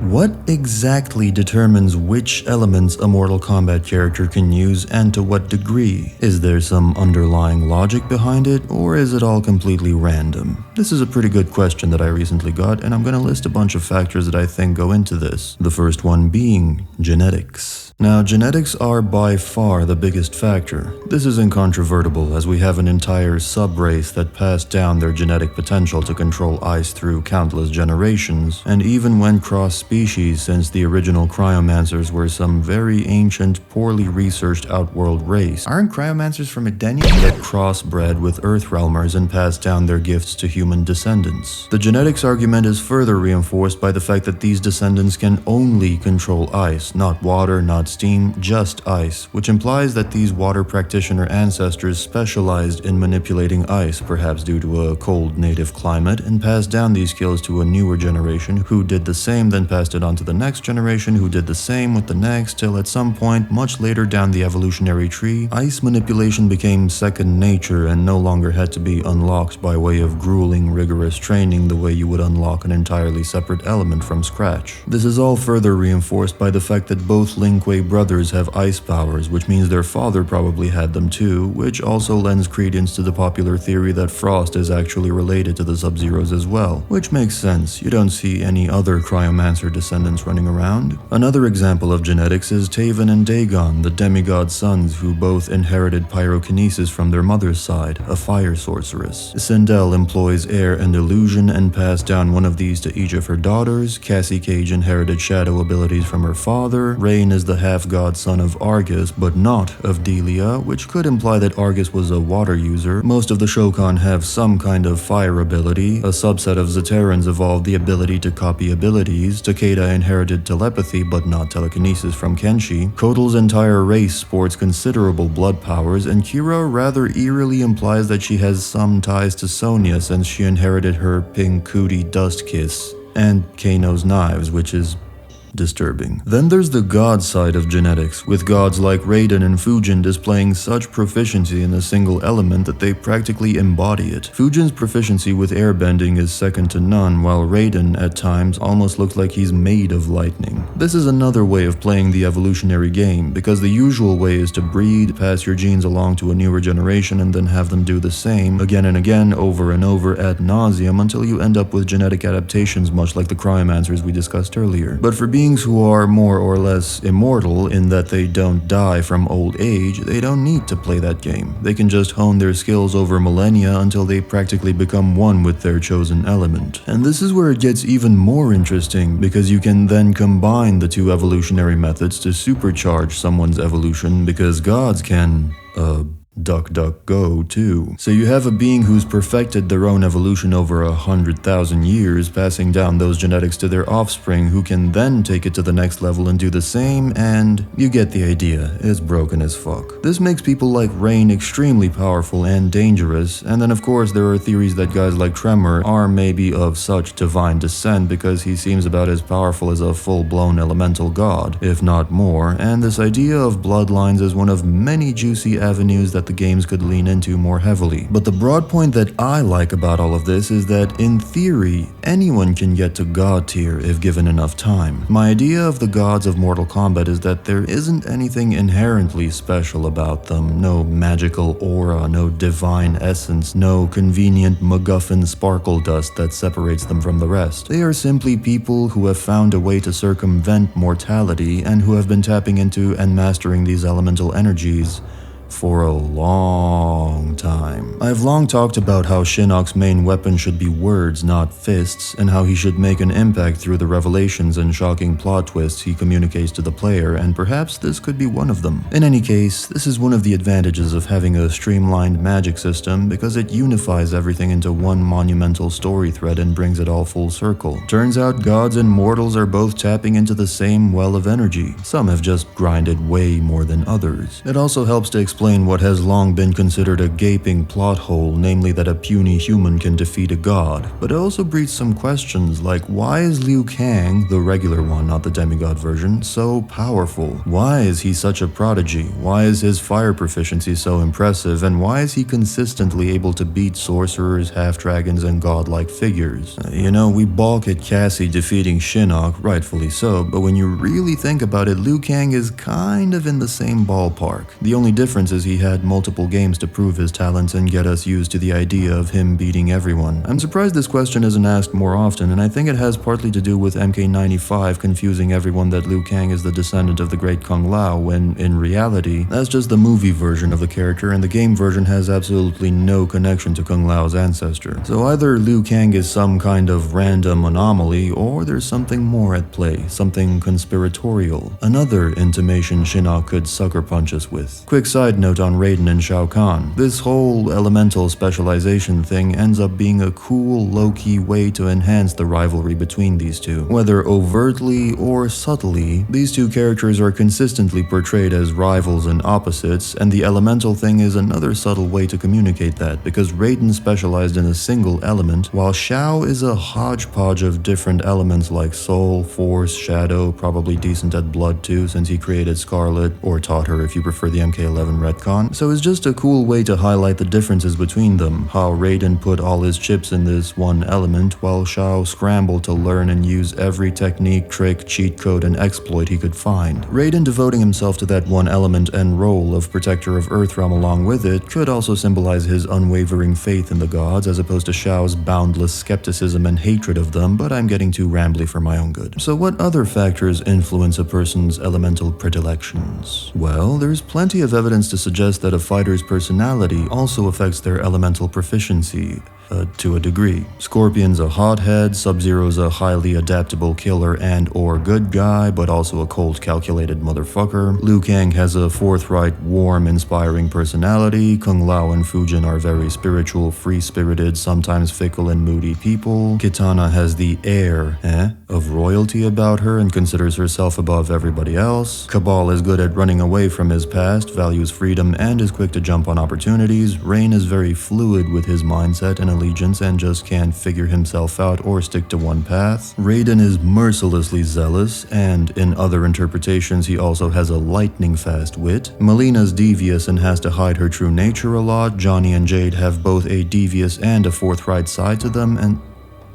What exactly determines which elements a Mortal Kombat character can use and to what degree? Is there some underlying logic behind it, or is it all completely random? This is a pretty good question that I recently got, and I'm gonna list a bunch of factors that I think go into this. The first one being genetics. Now, genetics are by far the biggest factor. This is incontrovertible, as we have an entire sub-race that passed down their genetic potential to control ice through countless generations, and even went cross-species, since the original cryomancers were some very ancient, poorly researched outworld race. Aren't cryomancers from Edenia that crossbred with Earthrealmers and passed down their gifts to human descendants? The genetics argument is further reinforced by the fact that these descendants can only control ice, not water, not steam, just ice, which implies that these water practitioner ancestors specialized in manipulating ice, perhaps due to a cold native climate, and passed down these skills to a newer generation who did the same, then passed it on to the next generation who did the same with the next, till at some point much later down the evolutionary tree, ice manipulation became second nature and no longer had to be unlocked by way of grueling, rigorous training the way you would unlock an entirely separate element from scratch. This is all further reinforced by the fact that both Lin Kuei brothers have ice powers, which means their father probably had them too, which also lends credence to the popular theory that Frost is actually related to the Sub-Zeros as well, which makes sense. You don't see any other cryomancer descendants running around. Another example of genetics is Taven and Dagon, the demigod sons who both inherited pyrokinesis from their mother's side, a fire sorceress. Sindel employs air and illusion and passed down one of these to each of her daughters. Cassie Cage inherited shadow abilities from her father. Rain is the half-god son of Argus, but not of Delia, which could imply that Argus was a water user. Most of the Shokan have some kind of fire ability. A subset of Zaterrans evolved the ability to copy abilities. Takeda inherited telepathy, but not telekinesis from Kenshi. Kotal's entire race sports considerable blood powers, and Kira rather eerily implies that she has some ties to Sonya since she inherited her pink cootie dust kiss. And Kano's knives, which is disturbing. Then there's the god side of genetics, with gods like Raiden and Fujin displaying such proficiency in a single element that they practically embody it. Fujin's proficiency with airbending is second to none, while Raiden at times almost looks like he's made of lightning. This is another way of playing the evolutionary game, because the usual way is to breed, pass your genes along to a newer generation, and then have them do the same again and again, over and over ad nauseum, until you end up with genetic adaptations much like the cryomancers we discussed earlier. But for beings who are more or less immortal in that they don't die from old age, they don't need to play that game. They can just hone their skills over millennia until they practically become one with their chosen element. And this is where it gets even more interesting, because you can then combine the two evolutionary methods to supercharge someone's evolution, because gods can, duck duck go too. So you have a being who's perfected their own evolution over 100,000 years, passing down those genetics to their offspring, who can then take it to the next level and do the same, and you get the idea. It's broken as fuck. This makes people like Rain extremely powerful and dangerous, and then of course there are theories that guys like Tremor are maybe of such divine descent, because he seems about as powerful as a full-blown elemental god, if not more, and this idea of bloodlines is one of many juicy avenues that the games could lean into more heavily. But the broad point that I like about all of this is that, in theory, anyone can get to god tier if given enough time. My idea of the gods of Mortal Kombat is that there isn't anything inherently special about them. No magical aura, no divine essence, no convenient MacGuffin sparkle dust that separates them from the rest. They are simply people who have found a way to circumvent mortality and who have been tapping into and mastering these elemental energies for a long time. I've long talked about how Shinnok's main weapon should be words, not fists, and how he should make an impact through the revelations and shocking plot twists he communicates to the player, and perhaps this could be one of them. In any case, this is one of the advantages of having a streamlined magic system, because it unifies everything into one monumental story thread and brings it all full circle. Turns out gods and mortals are both tapping into the same well of energy. Some have just grinded way more than others. It also helps to explain explain what has long been considered a gaping plot hole, namely that a puny human can defeat a god, but it also breeds some questions like why is Liu Kang, the regular one, not the demigod version, so powerful? Why is he such a prodigy? Why is his fire proficiency so impressive, and why is he consistently able to beat sorcerers, half-dragons, and godlike figures? You know, we balk at Cassie defeating Shinnok, rightfully so, but when you really think about it, Liu Kang is kind of in the same ballpark. The only difference is he had multiple games to prove his talents and get us used to the idea of him beating everyone. I'm surprised this question isn't asked more often, and I think it has partly to do with MK95 confusing everyone that Liu Kang is the descendant of the great Kung Lao, when in reality, that's just the movie version of the character, and the game version has absolutely no connection to Kung Lao's ancestor. So either Liu Kang is some kind of random anomaly, or there's something more at play, something conspiratorial, another intimation Shinnok could sucker punch us with. Quick side note on Raiden and Shao Kahn. This whole elemental specialization thing ends up being a cool, low-key way to enhance the rivalry between these two. Whether overtly or subtly, these two characters are consistently portrayed as rivals and opposites, and the elemental thing is another subtle way to communicate that, because Raiden specialized in a single element, while Shao is a hodgepodge of different elements like soul, force, shadow, probably decent at blood too since he created Scarlet, or taught her if you prefer the MK11 retcon. So it's just a cool way to highlight the differences between them, how Raiden put all his chips in this one element, while Shao scrambled to learn and use every technique, trick, cheat code, and exploit he could find. Raiden devoting himself to that one element and role of protector of Earthrealm along with it could also symbolize his unwavering faith in the gods as opposed to Shao's boundless skepticism and hatred of them, but I'm getting too rambly for my own good. So what other factors influence a person's elemental predilections? Well, there's plenty of evidence to suggest that a fighter's personality also affects their elemental proficiency. To a degree. Scorpion's a hothead, Sub-Zero's a highly adaptable killer and or good guy, but also a cold calculated motherfucker. Liu Kang has a forthright, warm, inspiring personality. Kung Lao and Fujin are very spiritual, free-spirited, sometimes fickle and moody people. Kitana has the air, of royalty about her and considers herself above everybody else. Cabal is good at running away from his past, values freedom, and is quick to jump on opportunities. Rain is very fluid with his mindset and allegiance and just can't figure himself out or stick to one path. Raiden is mercilessly zealous, and in other interpretations he also has a lightning-fast wit. Melina's devious and has to hide her true nature a lot. Johnny and Jade have both a devious and a forthright side to them, and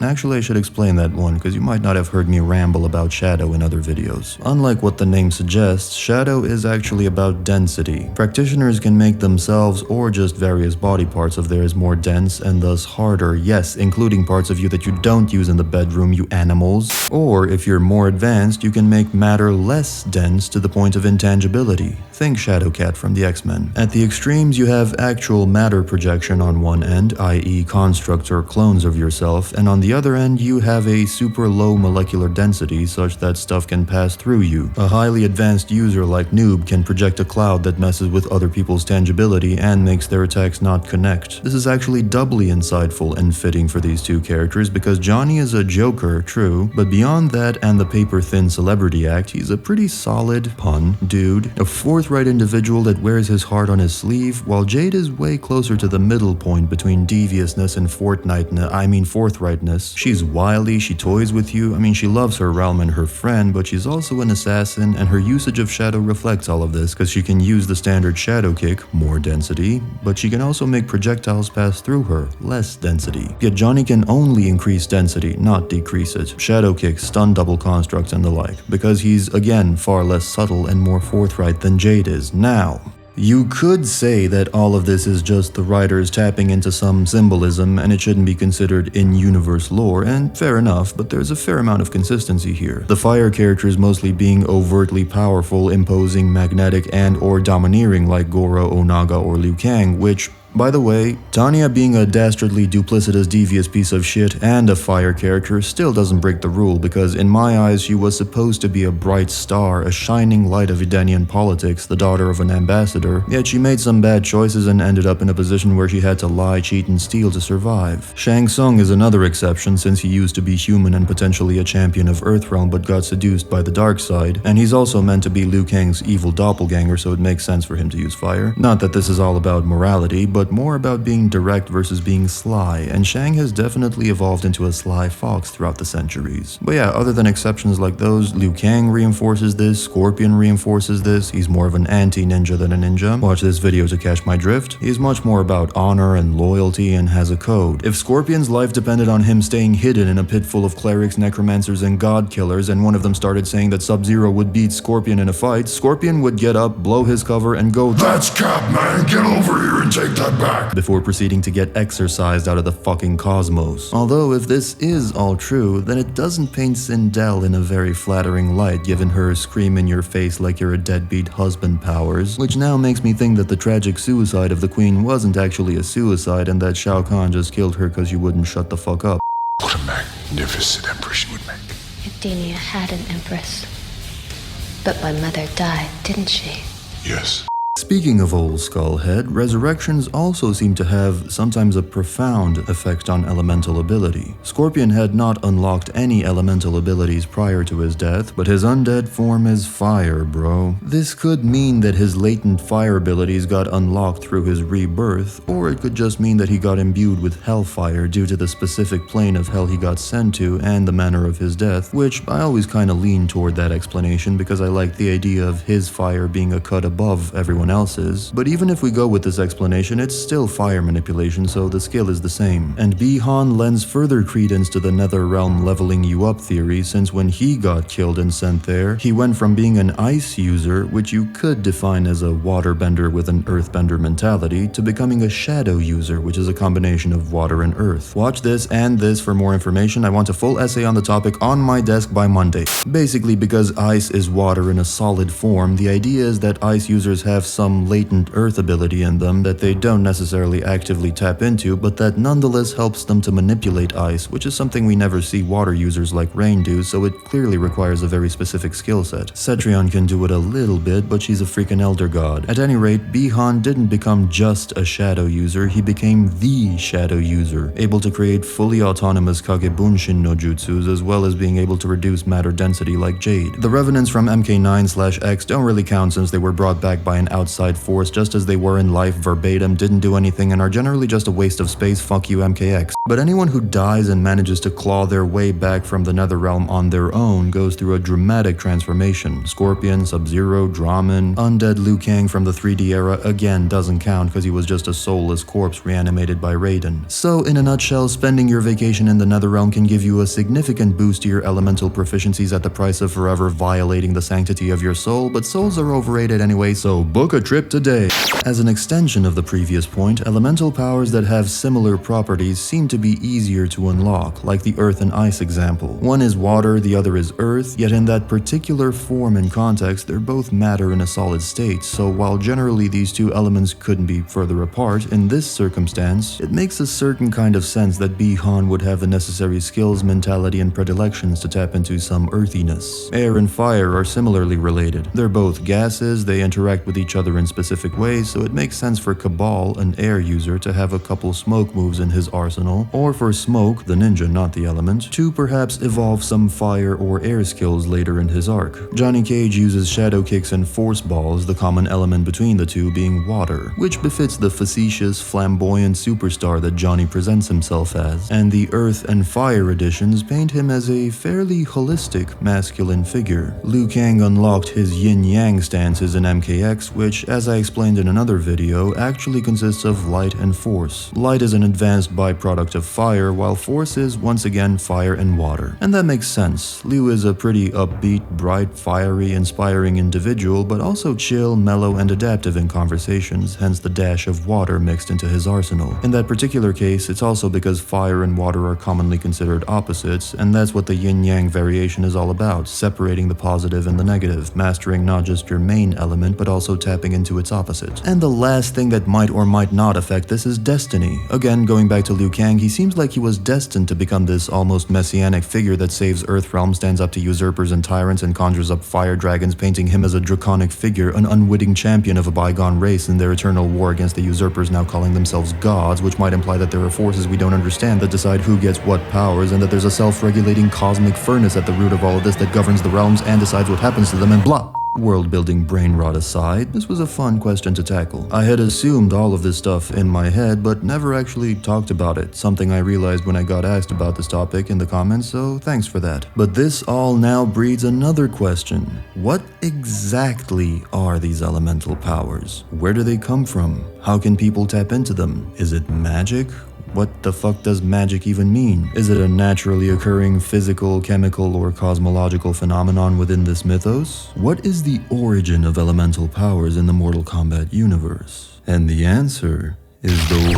actually, I should explain that one, because you might not have heard me ramble about Shadow in other videos. Unlike what the name suggests, Shadow is actually about density. Practitioners can make themselves or just various body parts of theirs more dense and thus harder, yes, including parts of you that you don't use in the bedroom, you animals. Or, if you're more advanced, you can make matter less dense to the point of intangibility. Think Shadowcat from the X-Men. At the extremes, you have actual matter projection on one end, i.e. constructs or clones of yourself, and on the other end, you have a super low molecular density such that stuff can pass through you. A highly advanced user like Noob can project a cloud that messes with other people's tangibility and makes their attacks not connect. This is actually doubly insightful and fitting for these two characters because Johnny is a joker, true, but beyond that and the paper-thin celebrity act, he's a pretty solid, pun, dude, a forthright individual that wears his heart on his sleeve, while Jade is way closer to the middle point between deviousness and forthrightness. She's wily, she toys with you, she loves her realm and her friend, but she's also an assassin, and her usage of Shadow reflects all of this, because she can use the standard Shadow Kick, more density, but she can also make projectiles pass through her, less density. Yet Johnny can only increase density, not decrease it. Shadow Kick, stun double constructs and the like, because he's, again, far less subtle and more forthright than Jade is. Now, you could say that all of this is just the writers tapping into some symbolism and it shouldn't be considered in-universe lore, and fair enough, but there's a fair amount of consistency here. The Fire characters mostly being overtly powerful, imposing, magnetic, and or domineering like Goro, Onaga, or Liu Kang, which By the way, Tanya being a dastardly, duplicitous, devious piece of shit and a fire character still doesn't break the rule, because in my eyes she was supposed to be a bright star, a shining light of Edenian politics, the daughter of an ambassador, yet she made some bad choices and ended up in a position where she had to lie, cheat, and steal to survive. Shang Tsung is another exception, since he used to be human and potentially a champion of Earthrealm but got seduced by the dark side, and he's also meant to be Liu Kang's evil doppelganger, so it makes sense for him to use fire. Not that this is all about morality, but more about being direct versus being sly, and Shang has definitely evolved into a sly fox throughout the centuries. But yeah, other than exceptions like those, Liu Kang reinforces this, Scorpion reinforces this, he's more of an anti-ninja than a ninja. Watch this video to catch my drift. He's much more about honor and loyalty and has a code. If Scorpion's life depended on him staying hidden in a pit full of clerics, necromancers, and god killers, and one of them started saying that Sub-Zero would beat Scorpion in a fight, Scorpion would get up, blow his cover, and go, "That's cap, man, get over here and take that back," before proceeding to get exorcised out of the fucking cosmos. Although if this is all true, then it doesn't paint Sindel in a very flattering light, given her scream in your face like you're a deadbeat husband powers, which now makes me think that the tragic suicide of the queen wasn't actually a suicide and that Shao Kahn just killed her because you wouldn't shut the fuck up. What a magnificent empress she would make. Edenia had an empress. But my mother died, didn't she? Yes. Speaking of old Skullhead, resurrections also seem to have sometimes a profound effect on elemental ability. Scorpion had not unlocked any elemental abilities prior to his death, but his undead form is fire, bro. This could mean that his latent fire abilities got unlocked through his rebirth, or it could just mean that he got imbued with hellfire due to the specific plane of hell he got sent to and the manner of his death, which I always kinda lean toward that explanation because I like the idea of his fire being a cut above everyone else's. But even if we go with this explanation, it's still fire manipulation, so the skill is the same. And Bi-Han lends further credence to the nether realm leveling you up theory, since when he got killed and sent there, he went from being an ice user, which you could define as a waterbender with an earthbender mentality, to becoming a shadow user, which is a combination of water and earth. Watch this and this for more information. I want a full essay on the topic on my desk by Monday. Basically, because ice is water in a solid form, the idea is that ice users have some latent earth ability in them that they don't necessarily actively tap into, but that nonetheless helps them to manipulate ice, which is something we never see water users like Rain do, so it clearly requires a very specific skill set. Cetrion can do it a little bit, but she's a freaking elder god. At any rate, Bi-Han didn't become just a shadow user, he became the shadow user, able to create fully autonomous Kagebunshin no jutsus, as well as being able to reduce matter density like Jade. The revenants from MK9/X don't really count since they were brought back by an outside force just as they were in life verbatim, didn't do anything, and are generally just a waste of space. Fuck you, MKX. But anyone who dies and manages to claw their way back from the Netherrealm on their own goes through a dramatic transformation. Scorpion, Sub-Zero, Draman, undead Liu Kang from the 3D era again doesn't count because he was just a soulless corpse reanimated by Raiden. So in a nutshell, spending your vacation in the Netherrealm can give you a significant boost to your elemental proficiencies at the price of forever violating the sanctity of your soul, but souls are overrated anyway, so book a trip today. As an extension of the previous point, elemental powers that have similar properties seem to be easier to unlock, like the earth and ice example. One is water, the other is earth, yet in that particular form and context, they're both matter in a solid state, so while generally these two elements couldn't be further apart, in this circumstance, it makes a certain kind of sense that Bi-Han would have the necessary skills, mentality, and predilections to tap into some earthiness. Air and fire are similarly related. They're both gases, they interact with each other in specific ways, so it makes sense for Cabal, an air user, to have a couple smoke moves in his arsenal, or for Smoke, the ninja not the element, to perhaps evolve some fire or air skills later in his arc. Johnny Cage uses shadow kicks and force balls, the common element between the two being water, which befits the facetious, flamboyant superstar that Johnny presents himself as, and the earth and fire editions paint him as a fairly holistic masculine figure. Liu Kang unlocked his yin-yang stances in MKX, which, as I explained in another video, actually consists of light and force. Light is an advanced byproduct aspect of fire, while force is once again fire and water. And that makes sense. Liu is a pretty upbeat, bright, fiery, inspiring individual, but also chill, mellow, and adaptive in conversations, hence the dash of water mixed into his arsenal. In that particular case, it's also because fire and water are commonly considered opposites, and that's what the yin-yang variation is all about, separating the positive and the negative, mastering not just your main element, but also tapping into its opposite. And the last thing that might or might not affect this is destiny. Again, going back to Liu Kang, he seems like he was destined to become this almost messianic figure that saves Earthrealm, stands up to usurpers and tyrants, and conjures up fire dragons, painting him as a draconic figure, an unwitting champion of a bygone race in their eternal war against the usurpers now calling themselves gods, which might imply that there are forces we don't understand that decide who gets what powers, and that there's a self-regulating cosmic furnace at the root of all of this that governs the realms and decides what happens to them, and blah. World-building brain rot aside, this was a fun question to tackle. I had assumed all of this stuff in my head, but never actually talked about it, something I realized when I got asked about this topic in the comments, so thanks for that. But this all now breeds another question. What exactly are these elemental powers? Where do they come from? How can people tap into them? Is it magic? What the fuck does magic even mean? Is it a naturally occurring physical, chemical, or cosmological phenomenon within this mythos? What is the origin of elemental powers in the Mortal Kombat universe? And the answer is the